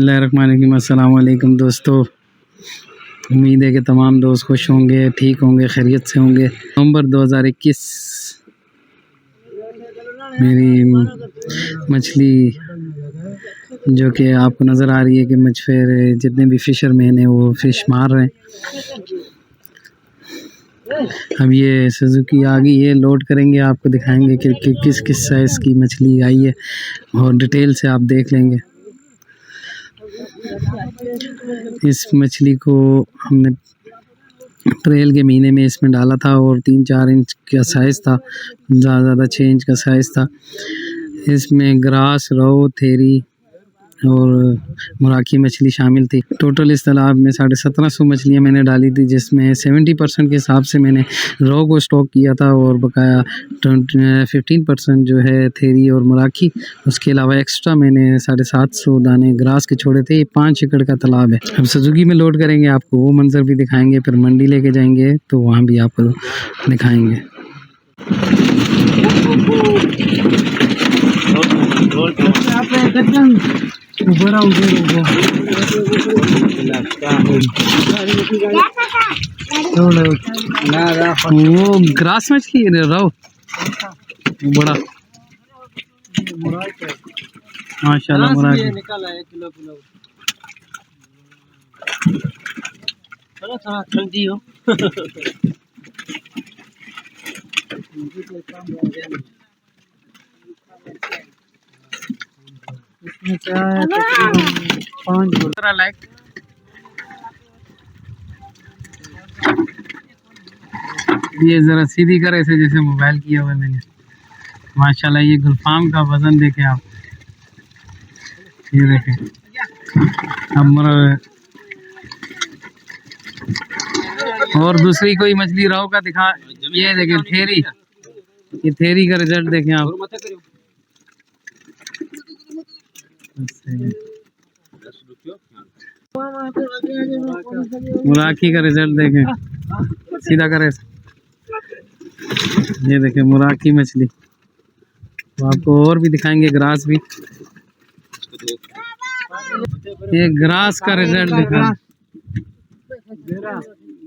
बिस्मिल्लाहिर्रहमानिर्रहीम। अस्सलाम वालेकुम दोस्तों, उम्मीद है कि तमाम दोस्त खुश होंगे, ठीक होंगे, खैरियत से होंगे। नवंबर 2021 मेरी मछली जो कि आपको नज़र आ रही है कि मछुआरे जितने भी फ़िशर मैन हैं वो फ़िश मार रहे हैं। अब ये सुजुकी आ गई है, लोड करेंगे, आपको दिखाएंगे कि किस किस साइज़ की मछली आई है और डिटेल से आप देख लेंगे। इस मछली को हमने अप्रैल के महीने में इसमें डाला था और 3-4 इंच का साइज़ था, ज़्यादा 6 इंच का साइज़ था। इसमें ग्रास, रोहू, थेरी और मुराकी मछली शामिल थी। टोटल इस तालाब में 1750 मछलियाँ मैंने डाली थी, जिसमें 70% के हिसाब से मैंने रोहू को स्टॉक किया था और बकाया 15% जो है थेरी और मुराकी। उसके अलावा एक्स्ट्रा मैंने 750 दाने ग्रास के छोड़े थे। ये 5 एकड़ का तालाब है। हम सुजुकी में लोड करेंगे, आपको वो मंज़र भी दिखाएंगे, फिर मंडी लेके जाएंगे तो वहाँ भी आपको दिखाएंगे। वो ग्रास मछली रहो बड़ा माशाल्लाह मुराकी निकाला है किलो थोड़ा ठंडी हो। इसमें क्या है, 5 लाइक ये ज़रा सीधी कर ऐसे जैसे मोबाइल किया हुआ है मैंने। माशाल्लाह ये गुलफाम का वज़न देखें आप, ये देखें। अब और दूसरी कोई मछली रोहू का दिखा, ये देखें थेरी, ये थेरी का रिजल्ट देखें आप। मुराकी का रिजल्ट देखें, सीधा करे, ये देखें मुराकी मछली। तो आपको और भी दिखाएंगे, ग्रास भी। ये ग्रास का रिजल्ट देखें,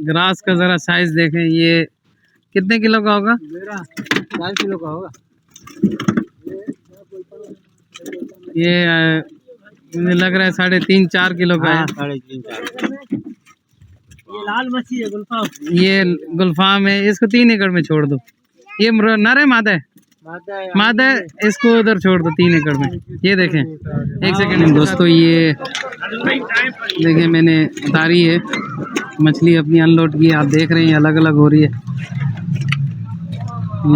ग्रास का ज़रा साइज़ देखें। ये कितने किलो का होगा? 4 किलो का होगा। ये मुझे लग रहा है 3.5-4 किलो का है। 3.5-4। ये लाल मछली है गुलफाम, ये गुलफाम है। इसको 3 एकड़ में छोड़ दो। ये नर है मादा है? मादा है, इसको उधर छोड़ दो 3 एकड़ में। ये देखें, एक सेकंड दोस्तों, ये देखें मैंने उतारी है मछली, अपनी अनलोड की, आप देख रहे हैं अलग अलग हो रही है।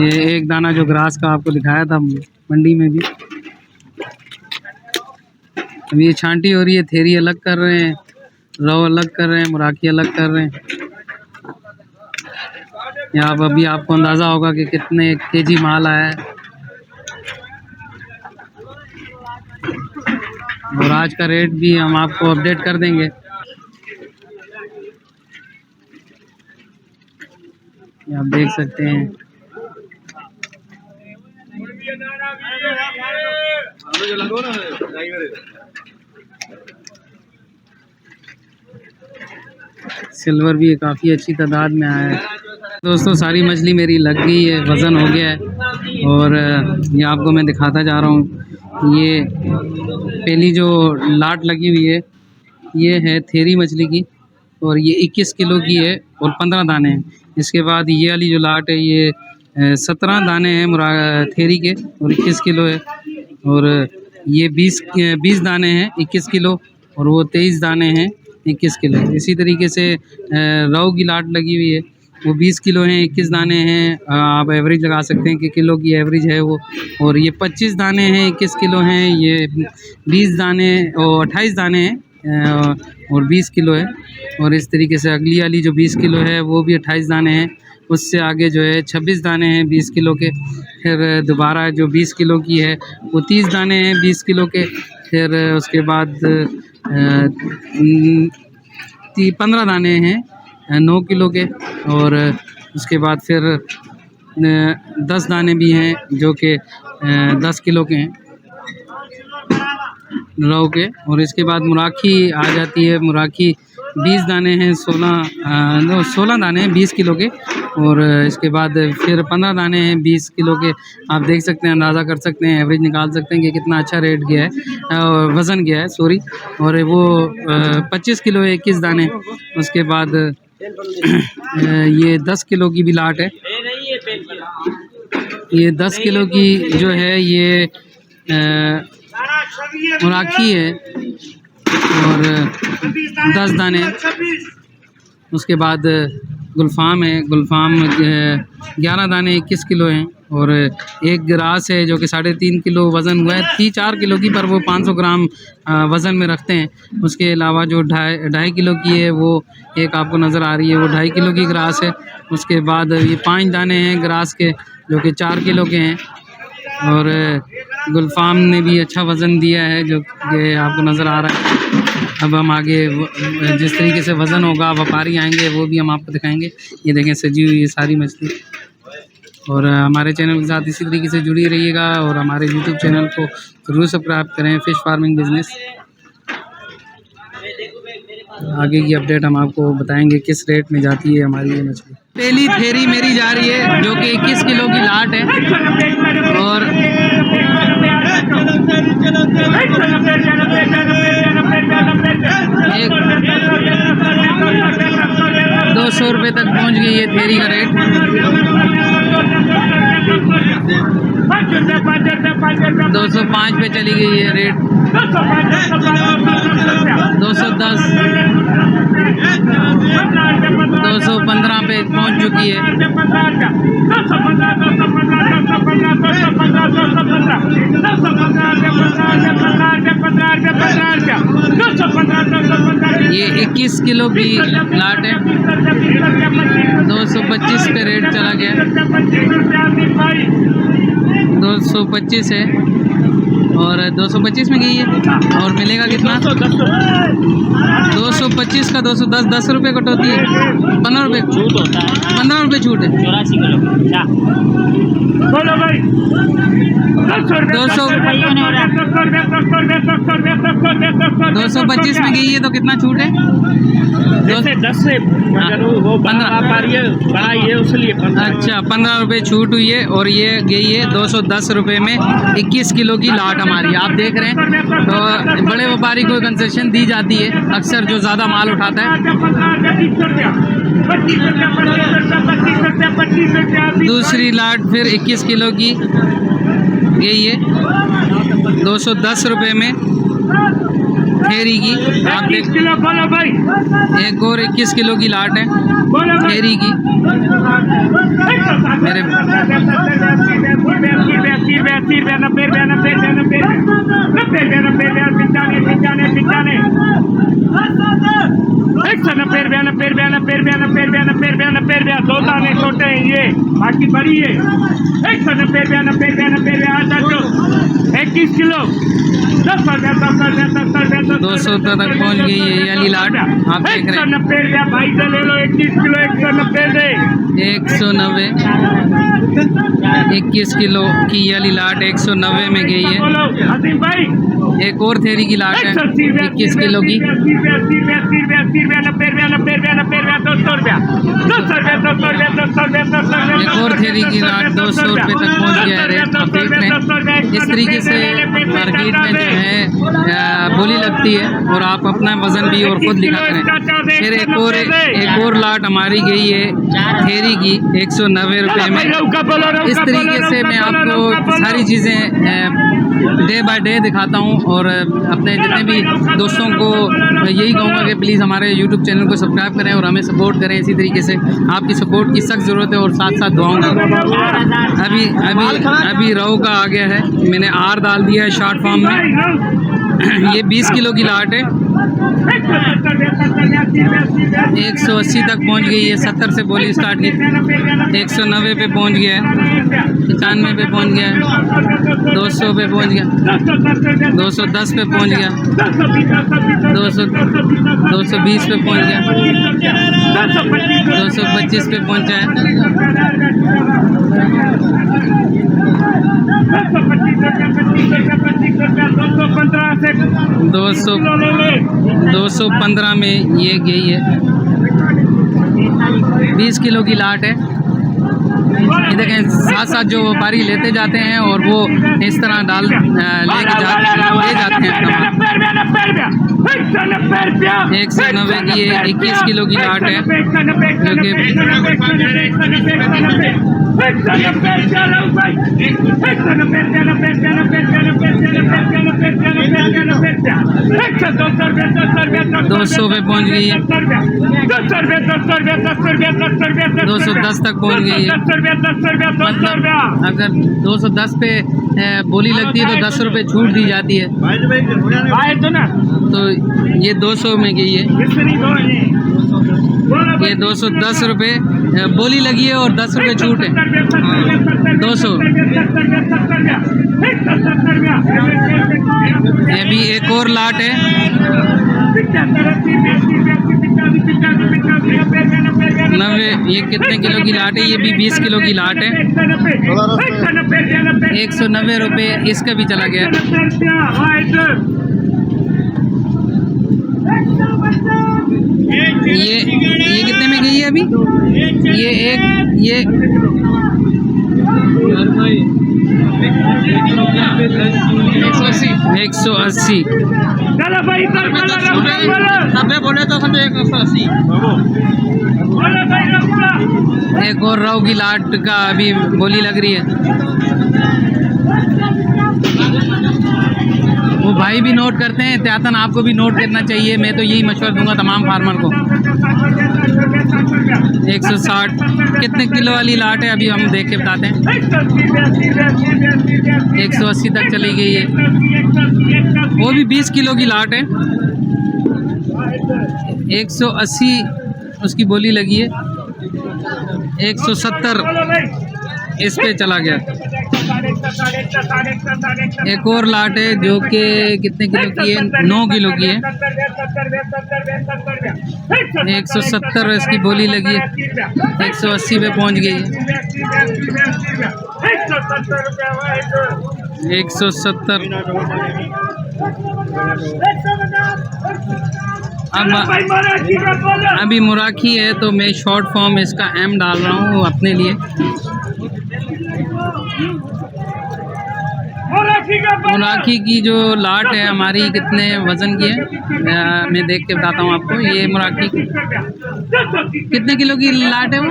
ये एक दाना जो ग्रास का आपको दिखाया था मंडी में भी। अब ये छांटी हो रही है, थेरी अलग कर रहे हैं, रोहू अलग कर रहे हैं, मुराकी अलग कर रहे हैं। यहाँ अभी आपको अंदाज़ा होगा कि कितने केजी माल आया है। और आज का रेट भी हम आपको अपडेट कर देंगे। आप देख सकते हैं सिल्वर भी काफ़ी अच्छी तादाद में आया है। दोस्तों सारी मछली मेरी लग गई है, वज़न हो गया है और ये आपको मैं दिखाता जा रहा हूँ। ये पहली जो लाट लगी हुई है ये है थेरी मछली की और ये 21 किलो की है और 15 दाने हैं। इसके बाद ये वाली जो लाट है ये 17 दाने हैं थेरी के और 21 किलो है। और ये 20 दाने हैं 21 किलो और वो 23 दाने हैं 21 किलो। इसी तरीके से रोहू की लाट लगी हुई है, वो 20 किलो हैं 21 दाने हैं। आप एवरेज लगा सकते हैं कि किलो की एवरेज है वो। और ये 25 दाने हैं 21 किलो हैं, ये 20 दाने और 28 दाने हैं और 20 किलो है। और इस तरीके से अगली वाली जो 20 किलो है वो भी 28 दाने हैं। उससे आगे जो है 26 दाने हैं 20 किलो के। फिर दोबारा जो 20 किलो की है वो 30 दाने हैं 20 किलो के। फिर उसके बाद 15 दाने हैं 9 किलो के। और उसके बाद फिर 10 दाने भी हैं जो कि 10 किलो के हैं। रौ के। और इसके बाद मुराखी आ जाती है। मुराखी 20 दाने हैं, 16 दाने हैं 20 किलो के। और इसके बाद फिर 15 दाने हैं 20 किलो के। आप देख सकते हैं, अंदाज़ा कर सकते हैं, एवरेज निकाल सकते हैं कि कितना अच्छा रेट गया है, वज़न गया है सॉरी। और वो 25 किलो है 21 दाने। उसके बाद ये 10 किलो की भी लाट है। ये 10 किलो की जो है ये मुराखी है और 10 दाने। उसके बाद गुलफाम है। गुलफाम 11 दाने 21 किलो हैं। और एक ग्रास है जो कि 3.5 किलो वज़न हुआ है, 4 किलो की, पर वो 500 ग्राम वज़न में रखते हैं। उसके अलावा जो 2.5 किलो की है वो एक आपको नज़र आ रही है, वो 2.5 किलो की ग्रास है। उसके बाद ये 5 दाने हैं ग्रास के जो कि 4 किलो के हैं। और गुलफाम ने भी अच्छा वज़न दिया है जो कि आपको नज़र आ रहा है। अब हम आगे जिस तरीके से वज़न होगा, व्यापारी आएंगे वो भी हम आपको दिखाएंगे। ये देखें सजी हुई ये सारी मछली। और हमारे चैनल के साथ इसी तरीके से जुड़ी रहिएगा और हमारे यूट्यूब चैनल को ज़रूर सब्सक्राइब करें, फ़िश फार्मिंग बिज़नेस। आगे की अपडेट हम आपको बताएंगे किस रेट में जाती है हमारी ये मछली। पहली थेरी मेरी जा रही है जो कि 21 किलो की लाट है। और 200 रुपये तक पहुंच गई है थेरी का रेट। 205 पे चली गई है रेट। 210, 215 पे पहुंच चुकी है। ये 21 किलो की लाट है। 225 पे रेट चला गया। 225 है और 225 में गई है। और मिलेगा कितना? 225 का 210, 10 रुपये कटौती है। 15 रुपये छूट होता है। 15 रुपये छूट है। 84 किलो 225 में गई है तो कितना छूट है? 10 से वो 15 उसलिए। अच्छा 15 रुपये छूट हुई है। और ये गई है 210 रुपये में 21 किलो की लाट हमारी। आप देख रहे हैं तो बड़े व्यापारी को कंसेशन दी जाती है अक्सर जो ज़्यादा माल उठाता है। दूसरी लाट फिर 21 किलो की गई है 210 रुपये में थेरी की। आप देख एक और 21 किलो की लाट है थेरी की। मेरे दो दाने छोटे हैं ये, बाकी बड़ी है। 190 21 किलो 200 रुपये तक पहुंच गई है ये वाली लाट। आप देख रहे हैं 190 भाई से ले लो 21 किलो 190 दे 190। 21 किलो की ये वाली लाट 190 में गई है। एक और थेरी की लाट है 21 किलो की। एक और थेरी की लाट 200 रुपये तक पहुंच गया है रेट। आप देख रहे हैं इस तरीके से मार्केट में जो है बोली लगती है और आप अपना वज़न भी और ख़ुद लिखा करें। फिर एक और लाट हमारी गई है थेरी की 190 रुपये में। इस तरीके से मैं आपको सारी चीज़ें डे बाय डे दिखाता हूं। और अपने जितने भी दोस्तों को यही कहूँगा कि प्लीज़ हमारे यूट्यूब चैनल को सब्सक्राइब करें और हमें सपोर्ट करें। इसी तरीके से आपकी सपोर्ट की सख्त ज़रूरत है और साथ साथ दुआओं का। अभी रोहू का आ गया है, मैंने आर डाल दिया है शॉर्ट फॉर्म में। ये 20 किलो की लाट है 180 तक पहुंच गई है। 70 से बोली स्टार्ट की 190 पे पहुंच गया है। 95 पे पहुंच गया है। 200 पे पहुंच गया। 210 पे पहुंच गया। 220 पे पहुंच गया। 225 पे पहुंचा है। 215 से 215 में ये गई है। 20 किलो की लाट है। ये देखें साथ साथ जो व्यापारी लेते जाते हैं और वो इस तरह ले जाते हैं। 190 की ये 21 किलो की लाट है जो कि 200 पे पहुंच गई है। 210 तक पहुंच गई है। मतलब अगर 210 पे बोली लगती है तो 10 रुपये छूट दी जाती है। तो ये 200 में गई है। ये 210 रुपये बोली लगी है और 10 रुपये छूट है। 200। ये भी एक और लाट है। 90। ये कितने किलो की लाट है? ये भी 20 किलो की लाट है। 190 रुपये इसका भी चला गया। ये कितने में गई है अभी? ये 180। बोले तो 180। एक और रौ की लाट का अभी बोली लग रही है। वो भाई भी नोट करते हैं, एहतियातन आपको भी नोट करना चाहिए। मैं तो यही मशवरा दूंगा तमाम फार्मर को। 160। कितने किलो वाली लाट है अभी हम देख के बताते हैं। 180 तक चली गई है। वो भी 20 किलो की लाट है। 180 उसकी बोली लगी है। 170 इस पे चला गया। एक और लाट है जो कि कितने किलो की है? 9 किलो की है। 170 इसकी बोली लगी है। 180 पे पहुंच गई है। 170। अब अभी मुराखी है तो मैं शॉर्ट फॉर्म इसका एम डाल रहा हूँ अपने लिए। मुराखी की जो लाट है हमारी कितने वज़न की है मैं देख के बताता हूँ आपको। ये मुराखी कितने किलो की लाट है? वो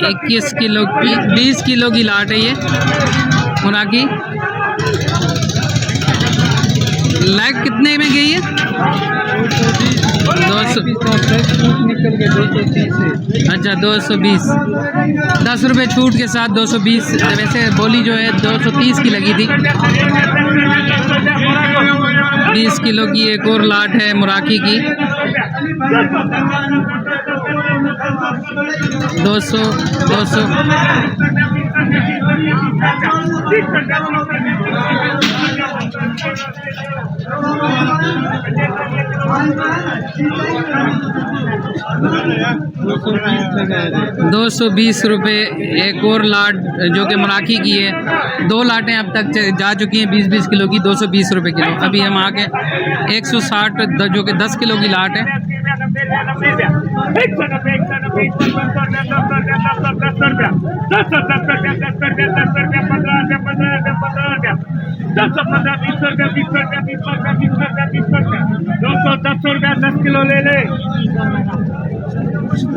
21 किलो की 20 किलो की लाट है ये मुराखी। लाइक कितने में गई है? 200 निकल के 230 से। अच्छा 220। 10 रुपये छूट के साथ 220। वैसे बोली जो है 230 की लगी थी। 20 किलो की एक और लाट है मुराकी की। 200। ₹220 एक और लाट जो कि मराठी की है। 2 लाटें अब तक जा चुकी हैं 20-20 किलो की। ₹220 किलो। अभी हम आके 160 जो कि 10 किलो की लाट है।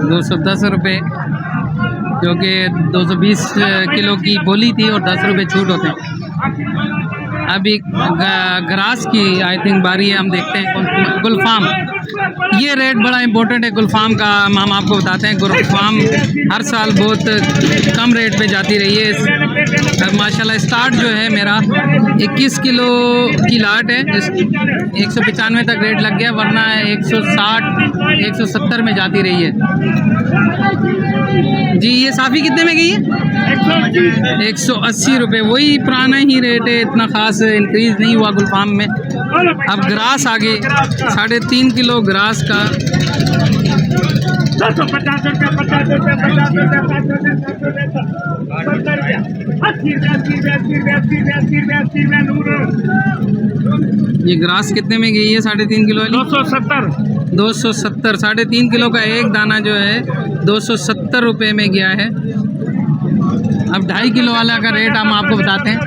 ₹210 जो कि 220 किलो की बोली थी और 10 रुपये छूट होते हैं। अभी ग्रास की आई थिंक बारी है। हम देखते हैं गुलफाम। ये रेट बड़ा इंपॉर्टेंट है गुलफाम का। हम आपको बताते हैं गुलफाम हर साल बहुत कम रेट पे जाती रही है। माशाल्लाह स्टार्ट जो है मेरा 21 किलो की लाट है। 195 तक रेट लग गया, वरना 160-170 में जाती रही है जी। ये साफ़ी कितने में गई है? 180 रुपये। वही पुराना ही रेट है, इतना ख़ास इंक्रीज़ नहीं हुआ गुलफाम में। अब ग्रास आगे 3.5 किलो ग्रास का 250 रुपया 50 रुपया 50 रुपया 60 रुपया 70 रुपया 80 रुपया 80 रुपया 80 रुपया 80 रुपया 80 रुपया 80 रुपया नूर। ये ग्रास कितने में गई है 3.5 किलो वाली? 270। 270 3.5 किलो का एक दाना जो है 270 रुपये में गया है। अब 2.5 किलो वाला का रेट हम आपको बताते हैं।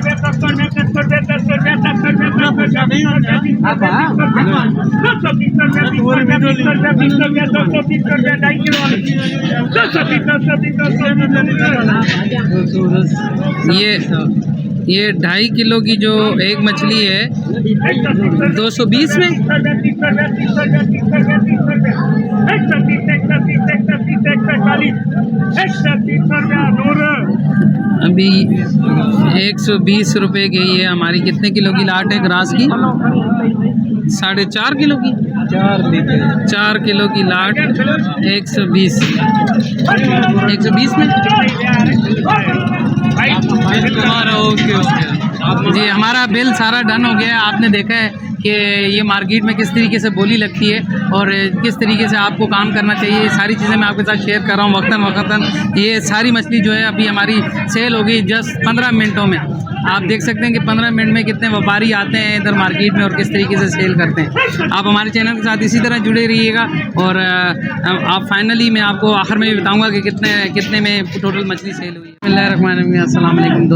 ये 2.5 किलो की जो एक मछली है 220 में। अभी 120 रुपये गई है हमारी। कितने किलो की लाट है ग्रास की? 4.5 किलो की। 4 किलो की लाट 120 में। जी हमारा बिल सारा डन हो गया है। आपने देखा है कि ये मार्केट में किस तरीके से बोली लगती है और किस तरीके से आपको काम करना चाहिए। ये सारी चीज़ें मैं आपके साथ शेयर कर रहा हूँ वक्तन। ये सारी मछली जो है अभी हमारी सेल हो गई जस्ट 15 मिनटों में। आप देख सकते हैं कि 15 मिनट में कितने व्यापारी आते हैं इधर मार्केट में और किस तरीके से सेल करते हैं। आप हमारे चैनल के साथ इसी तरह जुड़े रहिएगा और आप फाइनली मैं आपको आखिर में भी बताऊंगा कि कितने में टोटल मछली सेल हुई है। बिस्मिल्लाहिर्रहमानिर्रहीम, अस्सलाम वालेकुम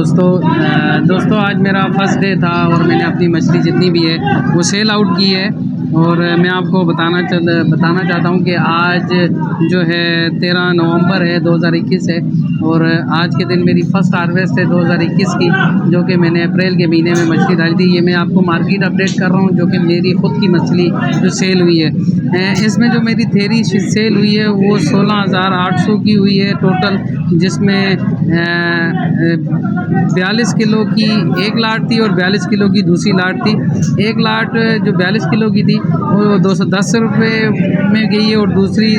दोस्तों आज मेरा फर्स्ट डे था और मैंने अपनी मछली जितनी भी है वो सेल आउट की है। और मैं आपको बताना चाहता हूँ कि आज जो है 13 नवंबर है 2021 है और आज के दिन मेरी फ़र्स्ट हार्वेस्ट है 2021 की, जो कि मैंने अप्रैल के महीने में मछली डाली थी। ये मैं आपको मार्केट अपडेट कर रहा हूँ जो कि मेरी ख़ुद की मछली जो सेल हुई है। इसमें जो मेरी थेरी सेल हुई है वो 16,800 की हुई है टोटल, जिसमें 42 किलो की एक लाट थी और 42 किलो की दूसरी लाट थी। एक लाट जो 42 किलो की थी वो 210 रुपये में गई है और दूसरी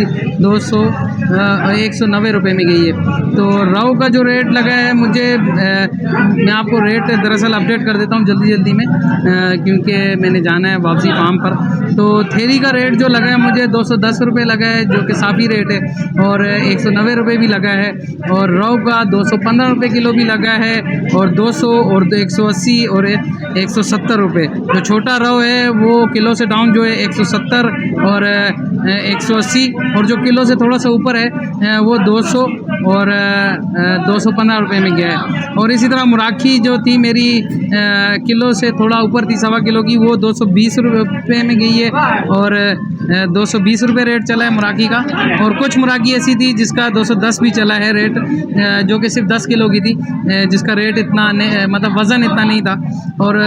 190 रुपये में गई है। तो रोहू का जो रेट लगा है मुझे मैं आपको रेट दरअसल अपडेट कर देता हूँ जल्दी में क्योंकि मैंने जाना है वापसी फार्म पर। तो थेरी का रेट जो लगा है मुझे 210 रुपये लगा है जो कि साफ़ी रेट है और 190 रुपये भी लगा है। और रोहू का 215 रुपये किलो भी लगा है और 200 और 180 और 170 रुपये। जो छोटा रोहू है वो किलो से डाउन जो है 170 और 180 और जो किलो से थोड़ा सा ऊपर है वो 200 और 215 रुपये में गया है। और इसी तरह मुराखी जो थी मेरी किलो से थोड़ा ऊपर थी 1.25 किलो की, वो 220 रुपये में गई है और 220 रुपये रेट चला है मुराकी का। और कुछ मुराकी ऐसी थी जिसका 210 भी चला है रेट, जो कि सिर्फ 10 किलो की थी, जिसका रेट इतना मतलब वज़न इतना नहीं था। और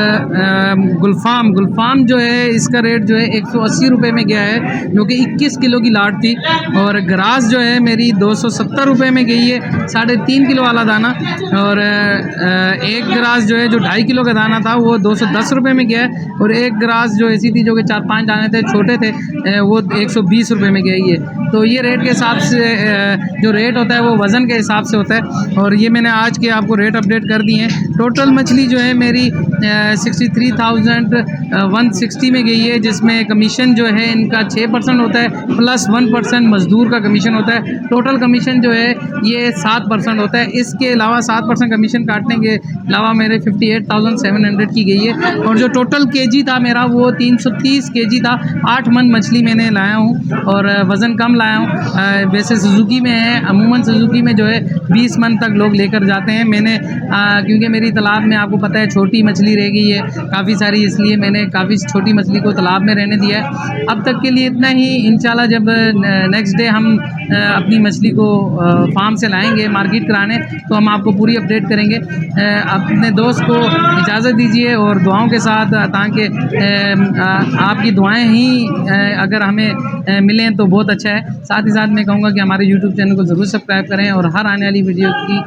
गुलफाम जो है इसका रेट जो है 180 रुपये में गया है जो कि 21 किलो की लाट थी। और ग्रास जो है मेरी 270 रुपये में गई है 3.5 किलो वाला दाना। और एक ग्रास जो है जो 2.5 किलो का दाना था वो 210 रुपये में गया है। और एक ग्रास जो ऐसी थी जो कि 4-5 दाने थे छोटे थे वो 120 रुपये में गई है। तो ये रेट के हिसाब से जो रेट होता है वो वज़न के हिसाब से होता है। और ये मैंने आज के आपको रेट अपडेट कर दिए हैं। टोटल मछली जो है मेरी 63,160 में गई है, जिसमें कमीशन जो है इनका 6% होता है प्लस 1% मज़दूर का कमीशन होता है। टोटल कमीशन जो है ये 7% होता है। इसके अलावा 7% कमीशन काटने के अलावा मेरे 58,700 की गई है। और जो टोटल केजी था मेरा वो 330 केजी था। 8 मन मछली मैंने लाया हूँ और वज़न कम लाया हूँ। वैसे सुजुकी में है, अमूमन सुजुकी में जो है 20 मन तक लोग लेकर जाते हैं। मैंने क्योंकि मेरी तालाब में आपको पता है छोटी मछली रह गई है काफ़ी सारी, इसलिए मैंने काफ़ी छोटी मछली को तालाब में रहने दिया है। अब तक के लिए इतना ही। इंशाल्लाह जब नेक्स्ट डे हम अपनी मछली को फार्म से लाएंगे मार्केट कराने तो हम आपको पूरी अपडेट करेंगे। अपने दोस्त को इजाज़त दीजिए और दुआओं के साथ, ताकि आपकी दुआएं ही अगर हमें मिलें तो बहुत अच्छा है। साथ ही साथ मैं कहूँगा कि हमारे YouTube चैनल को ज़रूर सब्सक्राइब करें और हर आने वाली वीडियो की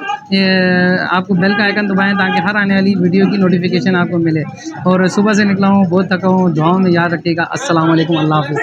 आपको बेल का आइकन दबाएं ताकि हर आने वाली वीडियो की नोटिफिकेशन आपको मिले। और सुबह से निकला हूँ, बहुत थका हूँ, दुआओं में याद रखिएगा। अस्सलाम वालेकुम, अल्लाह हाफ़िज़।